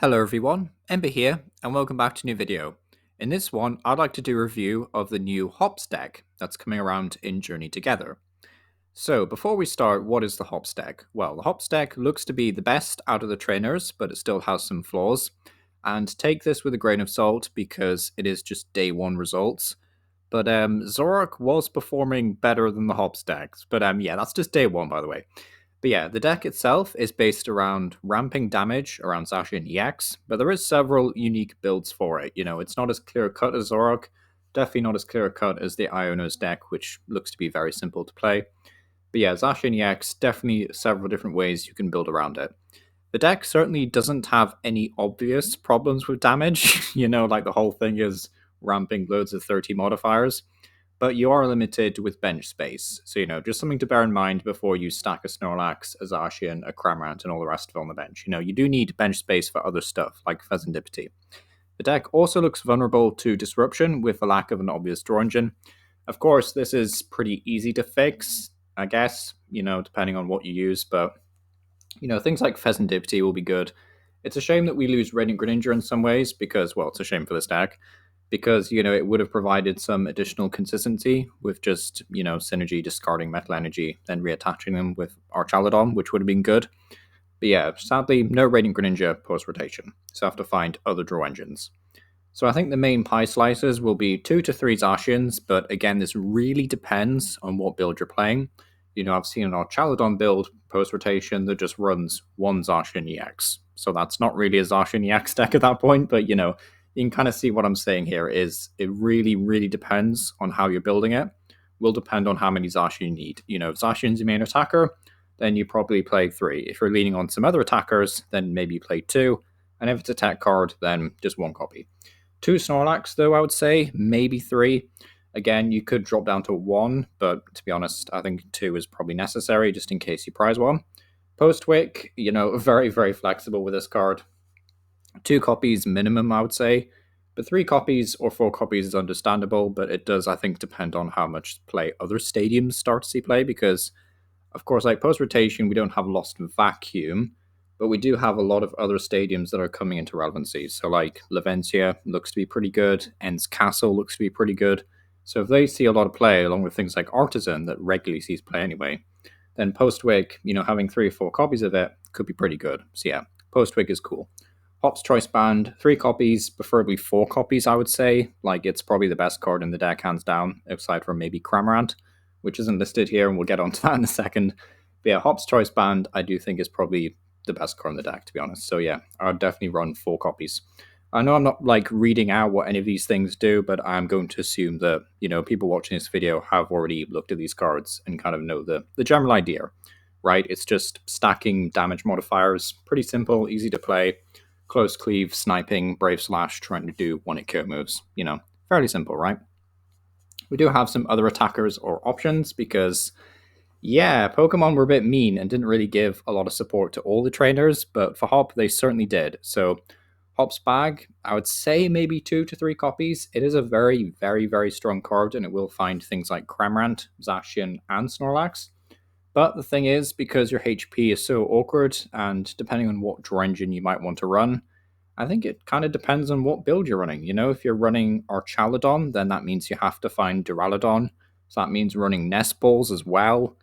Hello everyone, Ember here, and welcome back to a new video. In this one, I'd like to do a review of the new Hops deck that's coming around in Journey Together. So before we start, what is the Hops deck? Well, the Hops deck looks to be the best out of the trainers, but it still has some flaws. And take this with a grain of salt because it is just day one results. But Zorak was performing better than the Hops decks. But yeah, that's just day one, by the way. But yeah, the deck itself is based around ramping damage around Zacian Aecs, but there is several unique builds for it. It's not as clear cut as Zorak, definitely not as clear cut as the Iono's deck, which looks to be very simple to play. But yeah, Zacian Aecs, definitely several different ways you can build around it. The deck certainly doesn't have any obvious problems with damage. Like the whole thing is ramping loads of 30 modifiers, but you are limited with bench space. So, just something to bear in mind before you stack a Snorlax, a Zacian, a Cramorant, and all the rest of it on the bench. You do need bench space for other stuff, like Pheasantipity. The deck also looks vulnerable to Disruption with the lack of an obvious draw engine. Of course, this is pretty easy to fix, I guess, depending on what you use, but, things like Pheasantipity will be good. It's a shame that we lose Radiant Greninja in some ways, because, well, it's a shame for this deck, because it would have provided some additional consistency with just synergy discarding metal energy then reattaching them with Archaladon, which would have been good. But yeah, sadly no Radiant Greninja post rotation, so I have to find other draw engines. So I think the main pie slices will be 2 to 3 Zacians, but again this really depends on what build you're playing. I've seen an Archaladon build post rotation that just runs one Zacian EX, so that's not really a Zacian EX deck at that point, but you can kind of see what I'm saying here is it really, really depends on how you're building it. Will depend on how many Zacian you need. If Zacian's your main attacker, then you probably play 3. If you're leaning on some other attackers, then maybe you play 2. And if it's a tech card, then just 1 copy. 2 Snorlax, though, I would say, maybe 3. Again, you could drop down to 1, but to be honest, I think 2 is probably necessary just in case you prize one. Postwick, very, very flexible with this card. 2 copies minimum, I would say. But 3 copies or 4 copies is understandable, but it does, I think, depend on how much play other stadiums start to see play, because, of course, like post-rotation, we don't have Lost Vacuum, but we do have a lot of other stadiums that are coming into relevancy. So, like, Lavencia looks to be pretty good, Ents Castle looks to be pretty good. So if they see a lot of play, along with things like Artisan, that regularly sees play anyway, then Postwick, having 3 or 4 copies of it could be pretty good. So yeah, Postwick is cool. Hops Choice Band, 3 copies, preferably 4 copies, I would say. Like, it's probably the best card in the deck, hands down, aside from maybe Cramorant, which isn't listed here, and we'll get onto that in a second. But yeah, Hops Choice Band, I do think is probably the best card in the deck, to be honest. So yeah, I would definitely run 4 copies. I know I'm not like reading out what any of these things do, but I'm going to assume that, people watching this video have already looked at these cards and kind of know the general idea, right? It's just stacking damage modifiers, pretty simple, easy to play. Close cleave, sniping, brave slash, trying to do one-hit KO moves. Fairly simple, right? We do have some other attackers or options because, yeah, Pokemon were a bit mean and didn't really give a lot of support to all the trainers, but for Hop, they certainly did. So, Hop's Bag, I would say maybe 2 to 3 copies. It is a very, very, very strong card, and it will find things like Cramorant, Zacian, and Snorlax. But the thing is, because your HP is so awkward, and depending on what draw engine you might want to run, I think it kind of depends on what build you're running. If you're running Archaladon, then that means you have to find Duraludon. So that means running Nest Balls as well.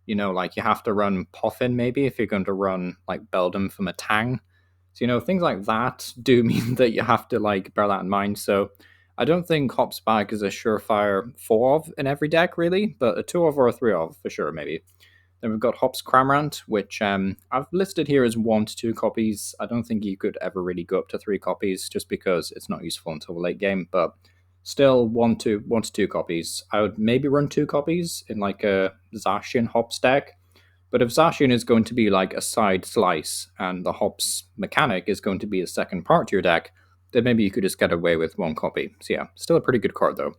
Like you have to run Puffin maybe if you're going to run like Beldum from a Tang. So, things like that do mean that you have to like bear that in mind. So I don't think Hop's Bag is a surefire 4 of in every deck really, but a 2 of or a 3 of for sure maybe. Then we've got Hops Cramorant, which I've listed here as 1 to 2 copies. I don't think you could ever really go up to 3 copies just because it's not useful until the late game, but still 1 to 2 copies. I would maybe run 2 copies in like a Zacian Hops deck, but if Zacian is going to be like a side slice and the Hops mechanic is going to be a second part to your deck, then maybe you could just get away with 1 copy. So yeah, still a pretty good card though.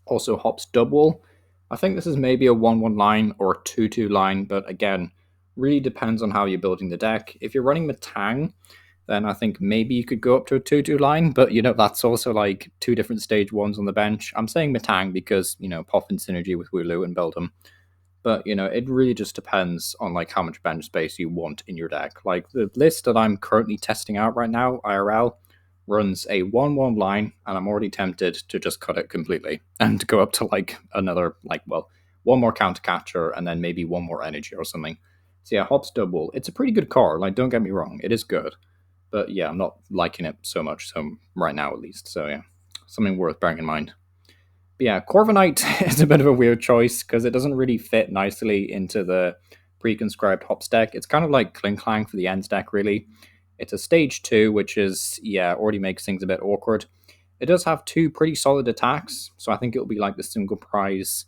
Also Hops Double. I think this is maybe a 1-1 line or a 2-2 line, but again, really depends on how you're building the deck. If you're running Matang, then I think maybe you could go up to a 2-2 line, but that's also like 2 different stage 1s on the bench. I'm saying Matang because, Puffin synergy with Wooloo and Beldum. But it really just depends on like how much bench space you want in your deck. Like the list that I'm currently testing out right now, IRL, runs a 1-1 line, and I'm already tempted to just cut it completely and go up to like another, like, well, one more counter catcher and then maybe one more energy or something. So yeah, Hops Double, it's a pretty good card. Like, don't get me wrong, it is good. But yeah, I'm not liking it so much, so right now at least. So yeah, something worth bearing in mind. But yeah, Corviknight is a bit of a weird choice because it doesn't really fit nicely into the pre-conscribed Hops deck. It's kind of like Klinklang for the Ends deck, really. It's a stage 2, which is, yeah, already makes things a bit awkward. It does have two pretty solid attacks, so I think it'll be like the single prize.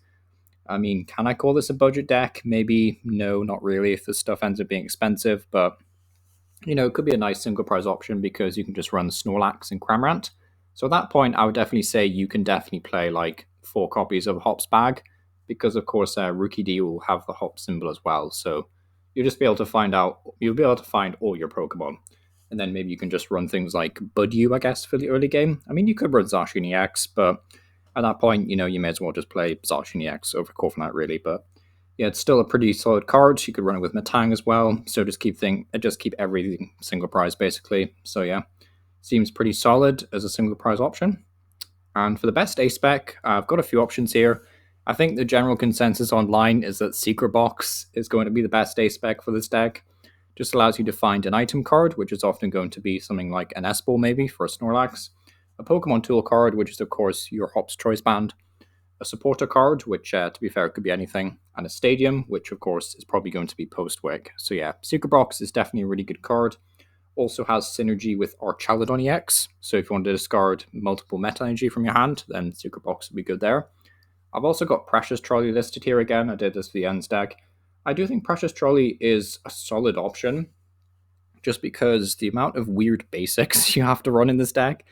I mean, can I call this a budget deck? Maybe. No, not really, if the stuff ends up being expensive, but it could be a nice single prize option because you can just run Snorlax and Cramorant. So at that point, I would definitely say you can definitely play like 4 copies of Hops Bag because, of course, Rookie D will have the Hop symbol as well. So you'll be able to find all your Pokemon. And then maybe you can just run things like Budew, I guess, for the early game. I mean, you could run Zacian EX, but at that point, you may as well just play Zacian EX over Corviknight, really. But yeah, it's still a pretty solid card. You could run it with Matang as well. So just keep everything single prize basically. So yeah, seems pretty solid as a single prize option. And for the best A spec, I've got a few options here. I think the general consensus online is that Secret Box is going to be the best A spec for this deck. Just allows you to find an item card, which is often going to be something like an S-Ball maybe for a Snorlax, a Pokemon Tool card, which is of course your Hops Choice Band, a supporter card, which to be fair could be anything, and a stadium, which of course is probably going to be post-wick. So yeah, Secret Box is definitely a really good card. Also has synergy with Archaladon EX, so if you want to discard multiple Meta Energy from your hand, then Secret Box would be good there. I've also got Precious Trolley listed here again. I did this for the Ends deck. I do think Precious Trolley is a solid option, just because the amount of weird basics you have to run in this deck.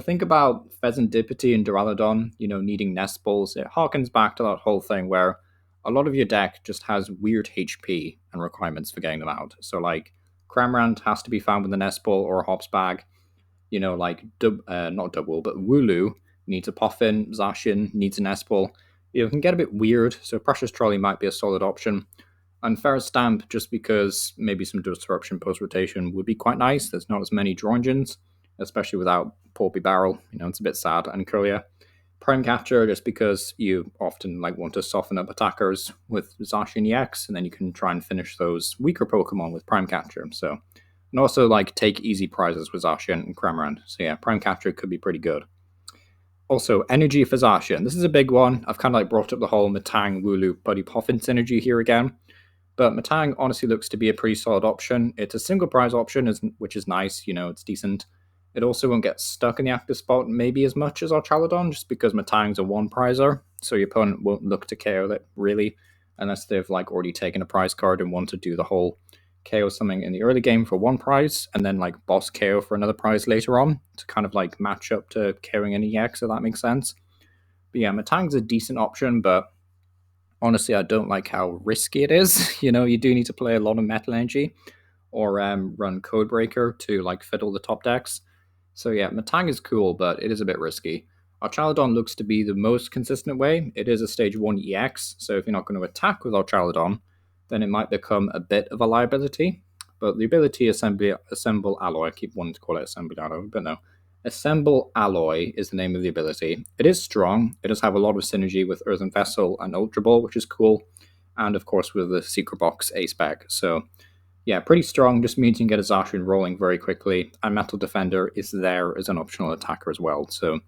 Think about Pheasantipity and Duraludon, needing nest balls. It harkens back to that whole thing where a lot of your deck just has weird HP and requirements for getting them out. So, like, Cramorant has to be found with a nest ball or a hops bag. Like, not double, but Wooloo needs a Puffin, Zacian needs a nest ball. It can get a bit weird, so Precious Trolley might be a solid option. And Ferrous Stamp, just because maybe some disruption post rotation would be quite nice. There's not as many draw engines, especially without Porpy Barrel. It's a bit sad. And Curlia. Prime Catcher, just because you often want to soften up attackers with Zacian EX, and then you can try and finish those weaker Pokemon with Prime Catcher. So, and also take easy prizes with Zacian and Cramorant. So yeah, Prime Catcher could be pretty good. Also, Energy for Zacian. This is a big one. I've kind of brought up the whole Matang, Wooloo, Buddy Poffin synergy here again. But Matang honestly looks to be a pretty solid option. It's a single prize option, which is nice. It's decent. It also won't get stuck in the active spot maybe as much as Archaladon, just because Matang's a one prizer, so your opponent won't look to KO it really, unless they've already taken a prize card and want to do the whole KO something in the early game for one prize, and then boss KO for another prize later on to kind of match up to KOing an EX, if that makes sense. But yeah, Matang's a decent option, but honestly, I don't like how risky it is. You do need to play a lot of Metal Energy or run Codebreaker to fiddle the top decks. So yeah, Matang is cool, but it is a bit risky. Archaladon looks to be the most consistent way. It is a stage 1 EX, so if you're not going to attack with Archaladon, then it might become a bit of a liability. But the ability Assemble Alloy, I keep wanting to call it Assembly Alloy, but no. Assemble Alloy is the name of the ability. It is strong. It does have a lot of synergy with Earthen Vessel and Ultra Ball, which is cool. And of course with the Secret Box A spec. So yeah, pretty strong. Just means you can get a Zacian rolling very quickly. And Metal Defender is there as an optional attacker as well. So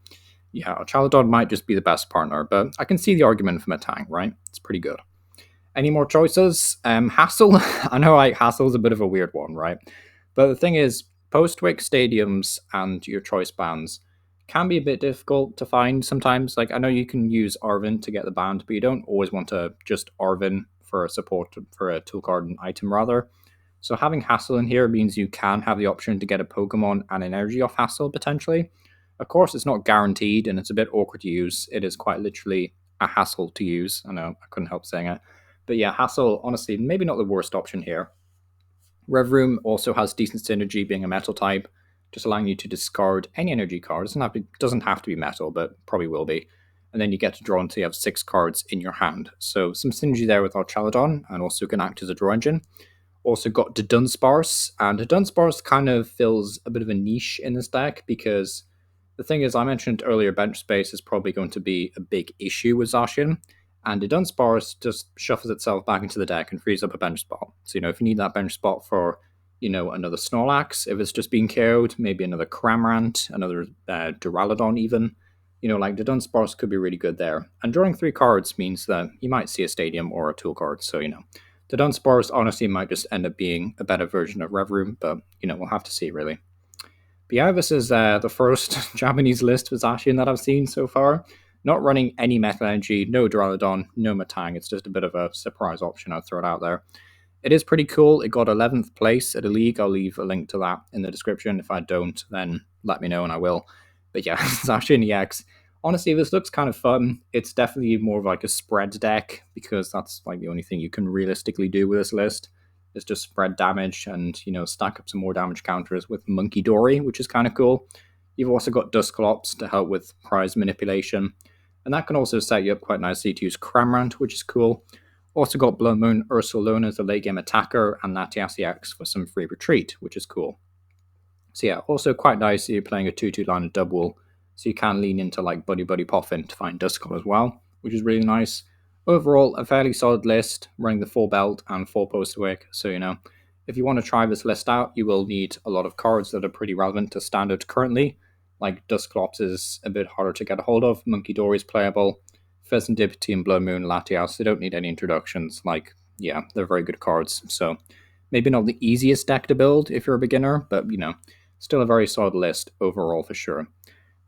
yeah, Chaladon might just be the best partner. But I can see the argument from Matang, right? It's pretty good. Any more choices? Hassle. I know Hassle's a bit of a weird one, right? But the thing is, post-wick stadiums and your choice bands can be a bit difficult to find sometimes. I know you can use Arvin to get the band, but you don't always want to just Arvin for a support, for a tool card and item rather. So having Hassle in here means you can have the option to get a Pokemon and an energy off Hassle potentially. Of course, it's not guaranteed and it's a bit awkward to use. It is quite literally a hassle to use. I know, I couldn't help saying it. But yeah, Hassle, honestly, maybe not the worst option here. Rev Room also has decent synergy being a metal type, just allowing you to discard any energy card. It doesn't have to be metal, but probably will be. and then you get to draw until you have 6 cards in your hand. So some synergy there with our Chaladon, and also can act as a draw engine. Also got the Dunsparce, and the Dunsparce kind of fills a bit of a niche in this deck because the thing is, I mentioned earlier, bench space is probably going to be a big issue with Zacian, and the Dunsparce just shuffles itself back into the deck and frees up a bench spot. So, if you need that bench spot for, another Snorlax, if it's just being KO'd, maybe another Cramorant, another Duraludon even, like the Dunsparce could be really good there. And drawing 3 cards means that you might see a Stadium or a Tool card, so, the Dunsparce honestly might just end up being a better version of Revroom, but, we'll have to see, really. But yeah, this is the first Japanese list with Zacian that I've seen so far. Not running any Metal Energy, no Duraludon, no Matang. It's just a bit of a surprise option. I'll throw it out there. It is pretty cool. It got 11th place at a league. I'll leave a link to that in the description. If I don't, then let me know and I will. But yeah, Zacian Aecs. Honestly, this looks kind of fun. It's definitely more of like a spread deck because that's like the only thing you can realistically do with this list is just spread damage and, stack up some more damage counters with Monkey Dory, which is kind of cool. You've also got Dusclops to help with prize manipulation, and that can also set you up quite nicely to use Cramorant, which is cool. Also got Blood Moon Ursulone as a late game attacker, and Latias Aecs for some free retreat, which is cool. So yeah, also quite nice you're playing a 2-2 line of double, so you can lean into like Buddy Buddy Poffin to find Dusclops as well, which is really nice. Overall, a fairly solid list, running the full belt and full poster wick, so if you want to try this list out, you will need a lot of cards that are pretty relevant to standard currently, like Dusclops is a bit harder to get a hold of, Monkey Dory is playable, Pheasantipity and Blood Moon Latias, they don't need any introductions, yeah, they're very good cards, so maybe not the easiest deck to build if you're a beginner, but still a very solid list overall for sure.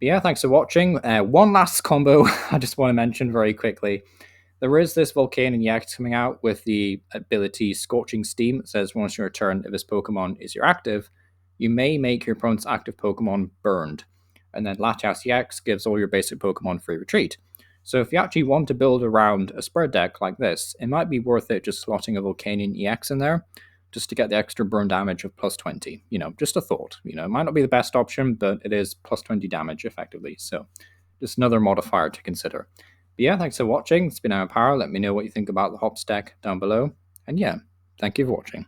But yeah, thanks for watching. One last combo I just want to mention very quickly. There is this Volcanion Aecs coming out with the ability Scorching Steam. It says once your turn, if this Pokemon is your active, you may make your opponent's active Pokemon burned. And then Latias Aecs gives all your basic Pokemon free retreat. So if you actually want to build around a spread deck like this, it might be worth it just slotting a Volcanion Aecs in there, just to get the extra burn damage of plus 20. Just a thought. It might not be the best option, but it is plus 20 damage effectively. So just another modifier to consider. But yeah, thanks for watching. It's been Power. Let me know what you think about the Hops deck down below. And yeah, thank you for watching.